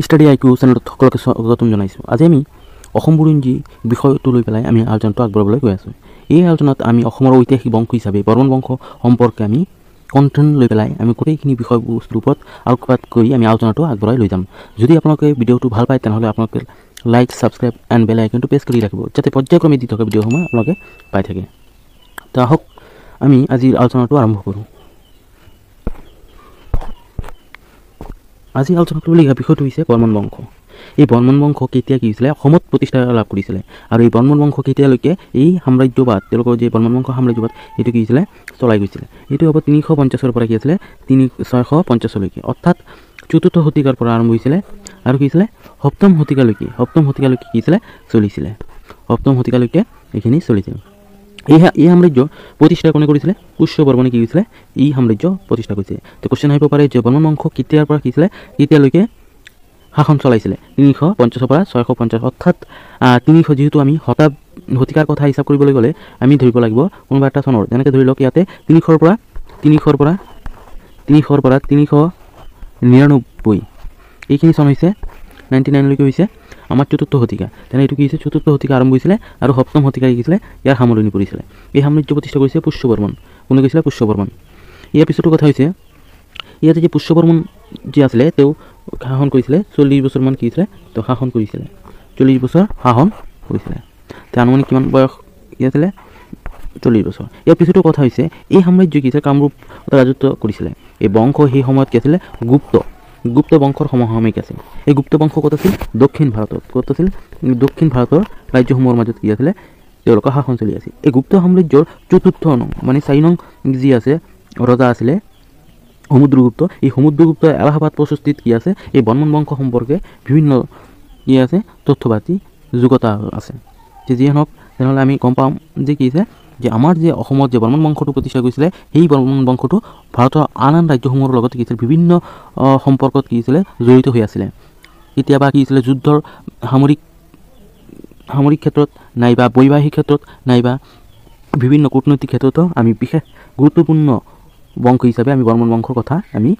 Study IQ চেনেলত সকলোকে স্বাগতম জনাইছোঁ। আজি আমি অসম বুৰঞ্জী বিষয়টো লৈ পেলাই আমি আলোচনাটো আগবঢ়াবলৈ গৈ আছোঁ। এই আলোচনাত আমি অসমৰ ঐতিহাসিক বংশ হিচাপে বৰ্মন বংশ সম্পৰ্কে আমি কণ্টেণ্ট লৈ পেলাই আমি গোটেইখিনি বিষয়বস্তুৰ ওপৰত আলোকপাত কৰি আমি আলোচনাটো আগবঢ়াই লৈ যাম। যদি আপোনালোকে ভিডিঅ'টো ভাল পায় তেনেহ'লে আপোনালোকে লাইক, ছাবস্ক্ৰাইব এণ্ড বেল আইকনটো প্ৰেছ কৰি ৰাখিব, যাতে পৰ্যায়ক্ৰমে দি থকা ভিডিঅ'সমূহ আপোনালোকে পাই থাকে। তো আহক আমি আজিৰ আলোচনাটো আৰম্ভ কৰোঁ। আজি আলোচনা কৰিবলগীয়া বিষয়টো হৈছে বৰ্মন বংশ। এই বৰ্মন বংশ কেতিয়া কি হৈছিলে, অসমত প্ৰতিষ্ঠা লাভ কৰিছিলে, আৰু এই বৰ্মন বংশ কেতিয়ালৈকে এই সাম্ৰাজ্যবাদ, তেওঁলোকৰ যে বৰ্মন বংশ সাম্ৰাজ্যবাদ, এইটো কি হৈছিলে, চলাই গৈছিলে। এইটো হ'ব 350 পৰা কি আছিলে 650লৈকে, অৰ্থাৎ 4ৰ্থ শতিকাৰ পৰা আৰম্ভ হৈছিলে আৰু কি হৈছিলে সপ্তম শতিকালৈকে কি হৈছিলে চলিছিলে। সপ্তম শতিকালৈকে এইখিনি চলিছিল। এই সাম্ৰাজ্য প্ৰতিষ্ঠা কোনে কৰিছিলে? পুষ্য বৰ্মনে কি কৰিছিলে এই সাম্ৰাজ্য প্ৰতিষ্ঠা কৰিছিলে। তো কুৱেশ্যন আহিব পাৰে যে বৰ্মন বংশ কেতিয়াৰ পৰা কি হৈছিলে কেতিয়ালৈকে শাসন চলাইছিলে? 350 পৰা 650, অৰ্থাৎ 300, যিহেতু আমি শতিকাৰ কথা হিচাপ কৰিবলৈ গ'লে আমি ধৰিব লাগিব কোনোবা এটা চনৰ, যেনেকৈ ধৰি লওক ইয়াতে 300 পৰা 399 এইখিনি চন হৈছে 99লৈকে হৈছে আমাৰ 4ৰ্থ শতিকা। তেনে এইটো কি হৈছে 4ৰ্থ শতিকা আৰম্ভ হৈছিলে আৰু সপ্তম শতিকা কি হৈছিলে ইয়াৰ সামৰণি পৰিছিলে। এই সাম্ৰাজ্য প্ৰতিষ্ঠা কৰিছে পুষ্য বৰ্মন। কোনে কৈছিলে? পুষ্য বৰ্মন। ইয়াৰ পিছতো কথা হৈছে ইয়াতে যে পুষ্য বৰ্মন যি আছিলে তেওঁ শাসন কৰিছিলে 40 বছৰমান কি হৈছিলে তেওঁ শাসন কৰিছিলে, 40 বছৰ শাসন কৰিছিলে। তেওঁ আনুমানিক কিমান বয়স কি আছিলে? 40 বছৰ। ইয়াৰ পিছতো কথা হৈছে এই সাম্ৰাজ্য কি হৈছে কামৰূপ ৰাজত্ব কৰিছিলে। এই বংশ সেই সময়ত কি আছিলে গুপ্ত বংশৰ সমসাময়িক আছিল। এই গুপ্ত বংশ ক'ত আছিল? দক্ষিণ ভাৰতত। ক'ত আছিল? দক্ষিণ ভাৰতৰ ৰাজ্যসমূহৰ মাজত কি আছিলে তেওঁলোকৰ শাসন চলি আছিল। এই গুপ্ত সাম্ৰাজ্যৰ 4ৰ্থ নং মানে 4 নং যি আছে ৰজা আছিলে সমুদ্ৰগুপ্ত। এই সমুদ্ৰগুপ্ত এলাহাবাদ প্ৰশস্তিত কি আছে এই বৰ্মন বংশ সম্পৰ্কে বিভিন্ন কি আছে তথ্যপাতি যোগ্যতা আছে। যিয়ে নহওক তেনেহ'লে আমি গম পাম যে কি আছে যে আমাৰ যে অসমত যে বৰ্মন বংশটো প্ৰতিষ্ঠা কৰিছিলে সেই বৰ্মন বংশটো ভাৰতৰ আন ৰাজ্যসমূহৰ লগত কি আছিল বিভিন্ন সম্পৰ্কত কি হৈছিলে জড়িত হৈ আছিলে। কেতিয়াবা কি হৈছিলে যুদ্ধৰ সামৰিক ক্ষেত্ৰত নাইবা বৈবাহিক ক্ষেত্ৰত নাইবা বিভিন্ন কূটনৈতিক ক্ষেত্ৰতো আমি বিশেষ গুৰুত্বপূৰ্ণ বংশ হিচাপে আমি বৰ্মন বংশৰ কথা আমি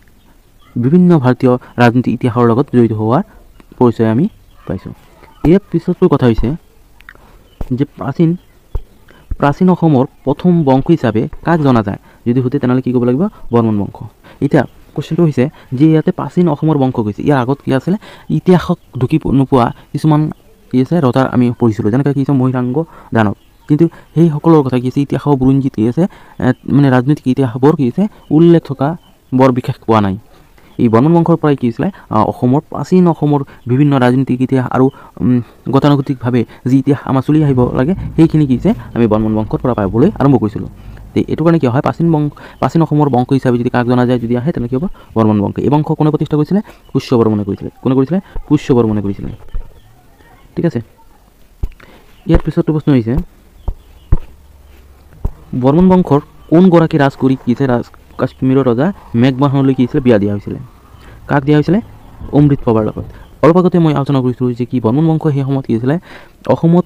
বিভিন্ন ভাৰতীয় ৰাজনীতিক ইতিহাসৰ লগত জড়িত হোৱাৰ পৰিচয় আমি পাইছোঁ। ইয়াৰ পিছতো কথা হৈছে যে প্ৰাচীন অসমৰ প্ৰথম বংশ হিচাপে কাক জনা যায় যদি সুধে তেনেহ'লে কি ক'ব লাগিব? বৰ্মন বংশ। এতিয়া কুৱেশ্যনটো হৈছে যে ইয়াতে প্ৰাচীন অসমৰ বংশ গৈছে, ইয়াৰ আগত কি আছিলে ইতিহাসক ঢুকি নোপোৱা কিছুমান কি আছে ৰজাৰ আমি পঢ়িছিলোঁ, যেনেকৈ কি আছে মহিৰাংগ দানৱ, কিন্তু সেইসকলৰ কথা কি আছে ইতিহাসৰ বুৰঞ্জীত কি আছে মানে ৰাজনৈতিক ইতিহাসবোৰ কি আছে উল্লেখ থকা বৰ বিশেষ পোৱা নাই। এই বৰ্মন বংশৰ পৰাই কি হৈছিলে প্ৰাচীন অসমৰ বিভিন্ন ৰাজনীতিক ইতিহাস আৰু গতানুগতিকভাৱে যি ইতিহাস আমাৰ চলি আহিব লাগে সেইখিনি কি হৈছে আমি বৰ্মন বংশৰ পৰা পাবলৈ আৰম্ভ কৰিছিলোঁ। এইটো কাৰণে কি হয় প্ৰাচীন অসমৰ বংশ হিচাপে যদি কাক জনা যায় যদি আহে তেনেকৈ কি হ'ব? বৰ্মন বংশ। এই বংশ কোনে প্ৰতিষ্ঠা কৰিছিলে? পুষ্য বৰ্মনে কৰিছিলে। কোনে কৰিছিলে? পুষ্য বৰ্মনে কৰিছিলে। ঠিক আছে। ইয়াৰ পিছতো প্ৰশ্ন হৈছে বৰ্মন বংশৰ কোনগৰাকী ৰাজকুমাৰীক কি হৈছে কাশ্মীৰৰ ৰজা মেঘবাহনলৈ কি হৈছিলে বিয়া দিয়া হৈছিলে? কাক দিয়া হৈছিলে? অমৃত প্ৰভাৰ লগত। অলপ আগতে মই আলোচনা কৰিছিলোঁ যে কি বৰ্মন বংশ সেই সময়ত কি হৈছিলে অসমত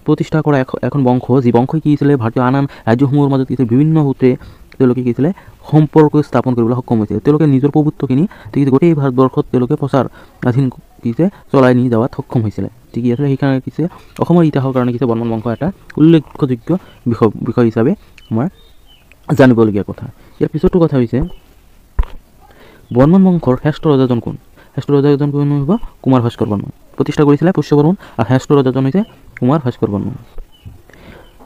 প্ৰতিষ্ঠা কৰা এখন বংশ, যি বংশই কি হৈছিলে ভাৰতীয় আন ৰাজ্যসমূহৰ মাজত কি হৈছিলে বিভিন্ন সূত্ৰে তেওঁলোকে কি হৈছিলে সম্পৰ্ক স্থাপন কৰিবলৈ সক্ষম হৈছিলে। তেওঁলোকে নিজৰ প্ৰভুত্বখিনি গোটেই ভাৰতবৰ্ষত তেওঁলোকে প্ৰচাৰাধীন কি হৈছে চলাই নি যোৱাত সক্ষম হৈছিলে। ঠিক আছে, সেইকাৰণে কি হৈছে অসমৰ ইতিহাসৰ কাৰণে কি হৈছে বৰ্মন বংশ এটা উল্লেখযোগ্য বিষয় হিচাপে আমাৰ জানিবলগীয়া কথা। ইয়াৰ পিছতো কথা হৈছে বৰ্মন বংশৰ শ্ৰেষ্ঠ ৰজাজন কোন? শ্ৰেষ্ঠ ৰজাজন কোন হ'ব? কুমাৰ ভাস্কৰ বৰ্মন। প্ৰতিষ্ঠা কৰিছিলে পুষ্য বৰ্মন আৰু শ্ৰেষ্ঠ ৰজাজন হৈছে কুমাৰ ভাস্কৰ বৰ্মন।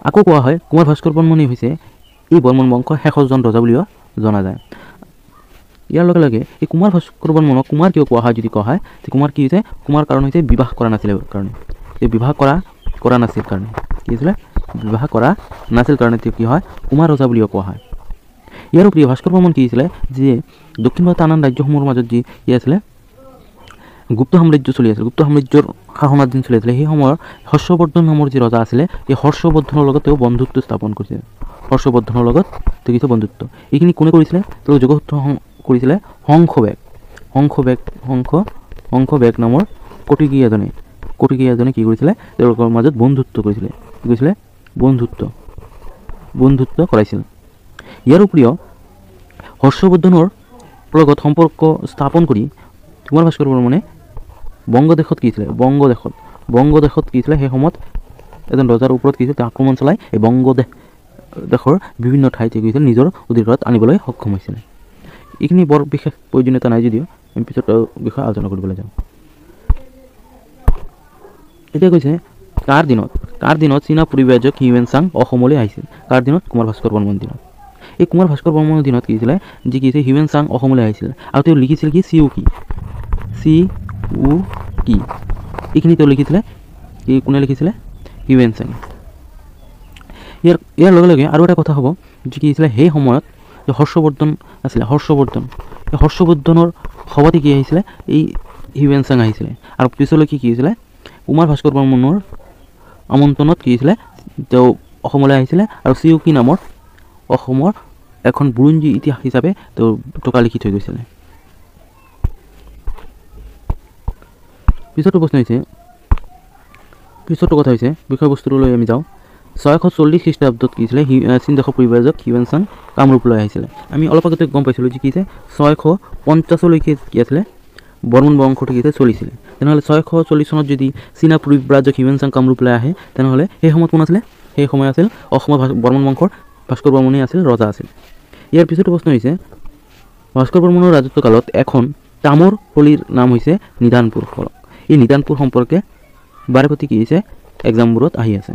আকৌ কোৱা হয় কুমাৰ ভাস্কৰ বৰ্মনেই হৈছে এই বৰ্মন বংশৰ শেষৰজন ৰজা বুলিও জনা যায়। ইয়াৰ লগে লগে এই কুমাৰ ভাস্কৰ বৰ্মনক কুমাৰ কিয় কোৱা হয় যদি কোৱা হয় কুমাৰ কি হৈছে কুমাৰ কাৰণ হৈছে বিবাহ কৰা নাছিলে কাৰণে, এই বিবাহ কৰা নাছিল কাৰণে কি হৈছিলে বিবাহ কৰা নাছিল কাৰণে তেওঁ কি হয় কুমাৰ ৰজা বুলিও কোৱা হয়। ইয়াৰ উপৰি ভাস্কৰ বৰ্মন কি হৈছিলে যে দক্ষিণ ভাৰতৰ আন ৰাজ্যসমূহৰ মাজত যি আছিলে গুপ্ত সাম্ৰাজ্য চলি আছিল, গুপ্ত সাম্ৰাজ্যৰ শাসনাধীন চলি আছিলে, সেই সময়ৰ হৰ্ষবৰ্ধন নামৰ যি ৰজা আছিলে এই হৰ্ষবৰ্ধনৰ লগত তেওঁ বন্ধুত্ব স্থাপন কৰিছিলে। হৰ্ষবৰ্ধনৰ লগত তেওঁ কিছু বন্ধুত্ব এইখিনি কোনে কৰিছিলে? তেওঁ যোগসূত্ৰ কৰিছিলে শংখবেগ নামৰ কটকী এজনে কি কৰিছিলে তেওঁলোকৰ মাজত বন্ধুত্ব কৰিছিলে। কি কৰিছিলে? বন্ধুত্ব কৰাইছিল। ইয়াৰ উপৰিও হৰ্ষবৰ্ধনৰ লগত সম্পৰ্ক স্থাপন কৰি কুমাৰ ভাস্কৰ বৰ্মনে বংগদেশত কি হৈছিলে বংগদেশত কি হৈছিলে সেই সময়ত এজন ৰজাৰ ওপৰত কি হৈছিল তেওঁ আক্ৰমণ চলাই এই দেশৰ বিভিন্ন ঠাইতে কি হৈছিল নিজৰ অধিকাৰত আনিবলৈ সক্ষম হৈছিলে। এইখিনি বৰ বিশেষ প্ৰয়োজনীয়তা নাই যদিও আমি পিছত বিষয়ে আলোচনা কৰিবলৈ যাওঁ। এতিয়া কৈছে কাৰ দিনত চীনা পৰিব্ৰাজক হিউৱেন চাং অসমলৈ আহিছিল। কাৰ দিনত? কুমাৰ ভাস্কৰ বৰ্মনৰ দিনত। এই কুমাৰ ভাস্কৰ বৰ্মনৰ দিনত কি হৈছিলে যে কি হৈছে হিউৱেন চাং অসমলৈ আহিছিল আৰু তেওঁ লিখিছিল কি চি উ কি এইখিনি তেওঁ লিখিছিলে কি কোনে লিখিছিলে? হিউৱেন চাঙে। ইয়াৰ লগে লগে আৰু এটা কথা হ'ব যে কি হৈছিলে সেই সময়ত যে হৰ্ষবৰ্ধন আছিলে এই হৰ্ষবৰ্ধনৰ সভাতে কি আহিছিলে এই হিউৱেন চাং আহিছিলে আৰু পিছলৈ কি হৈছিলে কুমাৰ ভাস্কৰ বৰ্মনৰ আমন্ত্ৰণত কি হৈছিলে তেওঁ অসমলৈ আহিছিলে আৰু চি উ কি নামৰ অসমৰ এখন বুৰঞ্জী ইতিহাস হিচাপে তেওঁ টকা লিখি থৈ গৈছিলে। পিছৰটো কথা হৈছে বিষয়বস্তুটোলৈ আমি যাওঁ। 640 খ্ৰীষ্টাব্দত কি হৈছিলে চীন দেশৰ পৰিব্ৰাজক হিউৱেন চাং কামৰূপলৈ আহিছিলে। আমি অলপ আগতে গম পাইছিলোঁ যে কি হৈছে 650লৈকে কি আছিলে বৰ্মন বংশটো কি চলিছিলে। তেনেহ'লে 640 চনত যদি চীনা পৰিব্ৰাজক হিউৱেন চাং কামৰূপলৈ আহে তেনেহ'লে সেই সময়ত কোন আছিলে? সেই সময় আছিল অসমৰ বৰ্মন বংশৰ ভাস্কৰ বৰ্মনেই আছিল ৰজা আছিল। ইয়াৰ পিছতো প্ৰশ্ন হৈছে ভাস্কৰ বৰ্মনৰ ৰাজত্বকালত এখন তামৰ পল্লীৰ নাম হৈছে নিধানপুৰ। এই নিধানপুৰ সম্পৰ্কে বাৰে প্ৰতি কি হৈছে এক্সামবোৰত আহি আছে।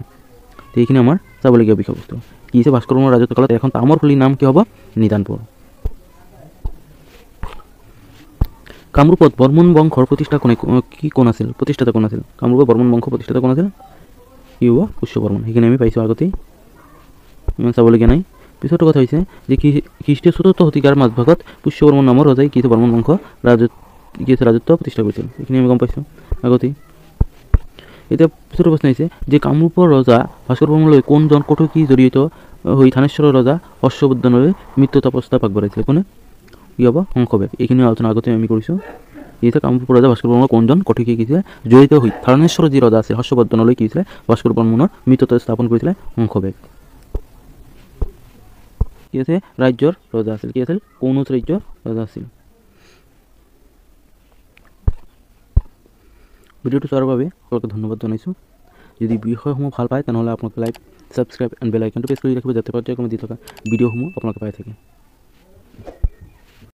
এইখিনি আমাৰ চাবলগীয়া বিষয়বস্তু কি হৈছে ভাস্কৰ বৰ্মনৰ ৰাজত্বকালত এখন তামৰ পল্লীৰ নাম কি হ'ব? নিধানপুৰ। কামৰূপত বৰ্মন বংশৰ প্ৰতিষ্ঠাতা কোন আছিল? কামৰূপৰ বৰ্মন বংশৰ প্ৰতিষ্ঠাতা কোন আছিল? কি হ'ব? পুষ্য বৰ্মন। সেইখিনি আমি পাইছোঁ আগতেই, ইমান চাবলগীয়া নাই। পিছতো কথা হৈছে যে খ্ৰীষ্টীয় ৪ৰ্থ শতিকাৰ মাজভাগত পুষ্য বৰ্মন নামৰ ৰজাই কি বৰ্মন বংশ ৰাজত্ব প্ৰতিষ্ঠা কৰিছিল। এইখিনি আমি গম পাইছোঁ আগতেই। এতিয়া পিছতো প্ৰশ্ন হৈছে যে কামৰূপৰ ৰজা ভাস্কৰ বৰ্মনলৈ কোনজন কটকী জড়িত হৈ থানেশ্বৰৰ ৰজা হৰ্ষবৰ্ধনলৈ মৃত্যুতা প্ৰস্তাৱ আগবঢ়াইছিলে? কোনে? কি হ'ব? শংখবেগ। এইখিনি আলোচনা আগতে আমি কৰিছোঁ। এতিয়া কামৰূপৰ ৰজা ভাস্কৰ বৰ্মনৰ কোনজন কটকী কি হৈছিলে জড়িত হৈ থানেশ্বৰৰ যি ৰজা আছিল হৰ্ষবৰ্ধনলৈ কি হৈছিলে ভাস্কৰ বৰ্মনৰ মৃত্যুতা স্থাপন কৰিছিলে? শংখবেগ। কি আছে? ৰাজ্যৰ ৰজা আছিল। কি আছিল? কনৌজ ৰাজ্যৰ ৰজা আছিল। ভিডিঅ'টো চোৱাৰ বাবে সকলোকে ধন্যবাদ জনাইছোঁ। যদি বিষয়সমূহ ভাল পায় তেনেহ'লে আপোনালোকে লাইক, ছাবস্ক্ৰাইব এণ্ড বেল আইকনটো প্ৰেছ কৰি ৰাখিব যাতে পৰ্যায়ক্ৰমে দি থকা ভিডিঅ'সমূহ আপোনালোকে পাই থাকে।